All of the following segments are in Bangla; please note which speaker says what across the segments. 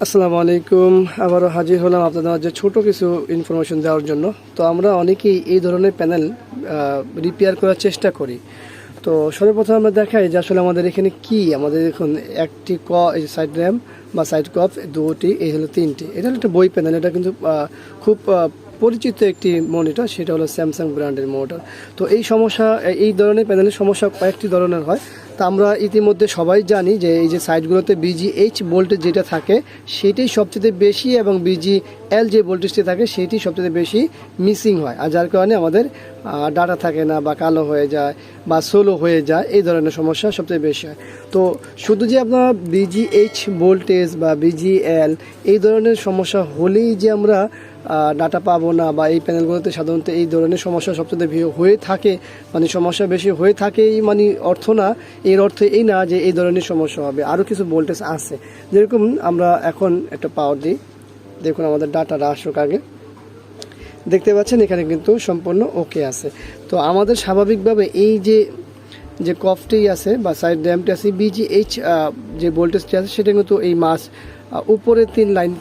Speaker 1: আসসালামু আলাইকুম। আবারও হাজির হলাম আপনাদের মাঝে ছোট কিছু ইনফরমেশন দেওয়ার জন্য। তো আমরা অনেকেই এই ধরনের প্যানেল রিপেয়ার করার চেষ্টা করি। তো সর্বপ্রথম আমরা দেখাই যে আসলে আমাদের এখানে কি আমাদের এখন একটি সাইড র্যাম বা সাইড কপ দুটি, এই হলো তিনটি। এটা হলো একটা বই প্যানেল। এটা কিন্তু খুব পরিচিত একটি মনিটর, সেটা হলো স্যামসাং ব্র্যান্ডের মনিটর। তো এই ধরনের প্যানেলের সমস্যা কয়েকটি ধরনের হয়। তা আমরা ইতিমধ্যে সবাই জানি যে এই যে সাইডগুলোতে বিজিএইচ ভোল্টেজ যেটা থাকে সেটাই সবচেয়ে বেশি, এবং বিজিএল যে ভোল্টেজটি থাকে সেটি সবচেয়ে বেশি মিসিং হয়, আর যার কারণে আমাদের ডাটা থাকে না বা কালো হয়ে যায় বা স্লো হয়ে যায়। এই ধরনের সমস্যা সবচেয়ে বেশি হয়। তো শুধু যে আপনারা বিজিএইচ ভোল্টেজ বা বিজিএল এই ধরনের সমস্যা হলেই যে আমরা ডাটা পাবো না, বা এই প্যানেলগুলোতে সাধারণত এই ধরনের সমস্যা সবচেয়ে হয়ে থাকে, মানে সমস্যা বেশি হয়ে থাকে এই মানে অর্থ না, এর অর্থ এই না যে এই ধরনের সমস্যা হবে। আরও কিছু ভোল্টেজ আছে, যেরকম আমরা এখন একটা পাওয়ার দিই। দেখুন আমাদের ডাটাটা আসুক আগে। দেখতে পাচ্ছেন এখানে কিন্তু সম্পূর্ণ ওকে আছে। তো আমাদের স্বাভাবিকভাবে এই যে কফটি আছে বা সাইড র্যামটি আছে, বিজিএইচ যে ভোল্টেজটি আছে সেটা কিন্তু এই উপরে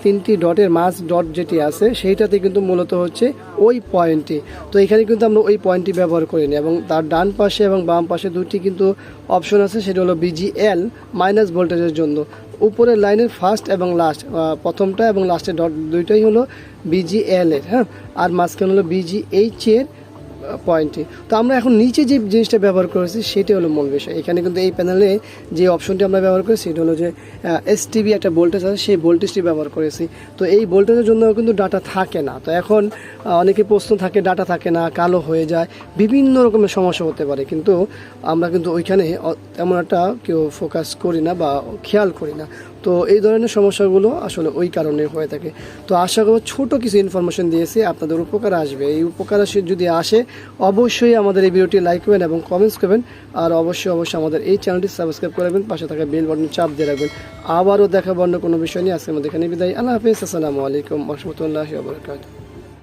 Speaker 1: তিনটি ডটের ডট যেটি আছে সেইটাতে কিন্তু মূলত হচ্ছে ওই পয়েন্টটি। তো এখানে কিন্তু আমরা ওই পয়েন্টটি ব্যবহার করিনি, এবং তার ডান পাশে এবং বাম পাশে দুটি কিন্তু অপশন আছে, সেটা হলো বিজিএল মাইনাস ভোল্টেজের জন্য। উপরের লাইনের ফার্স্ট এবং লাস্ট, প্রথমটা এবং লাস্টের ডট দুইটাই হলো বিজিএল এর, হ্যাঁ, আর মাঝখানে হলো বিজিএইচ এর পয়েন্টটি। তো আমরা এখন নিচে যে জিনিসটা ব্যবহার করেছি সেটা হলো মূল বিষয়। এখানে কিন্তু এই প্যানেলে যে অপশনটি আমরা ব্যবহার করি সেটা হলো যে এসটিভি একটা ভোল্টেজ আছে, সেই ভোল্টেজটি ব্যবহার করেছি। তো এই ভোল্টেজের জন্য কিন্তু ডাটা থাকে না। তো এখন অনেকে প্রশ্ন থাকে, ডাটা থাকে না, কালো হয়ে যায়, বিভিন্ন রকমের সমস্যা হতে পারে, কিন্তু আমরা কিন্তু ওইখানে তেমন একটা কেউ ফোকাস করি না বা খেয়াল করি না। তো এই ধরনের সমস্যাগুলো আসলে ওই কারণে হয়ে থাকে। তো আশা করব ছোট কিছু ইনফরমেশন দিয়েছি, আপনাদের উপকার আসবে। এই উপকার যদি আসে অবশ্যই আমাদের এই ভিডিওটি লাইক করবেন এবং কমেন্টস করবেন, আর অবশ্যই আমাদের এই চ্যানেলটি সাবস্ক্রাইব করবেন, পাশে থাকা বেল বাটন চাপ দিয়ে রাখবেন। আবারও দেখাবো অন্য কোনো বিষয় নিয়ে। আজকের মধ্যে এখানে বিদায়। আল্লাহ হাফেজ। আসসালামু আলাইকুম ওয়া রাহমাতুল্লাহি ওয়া বারাকাতুহু।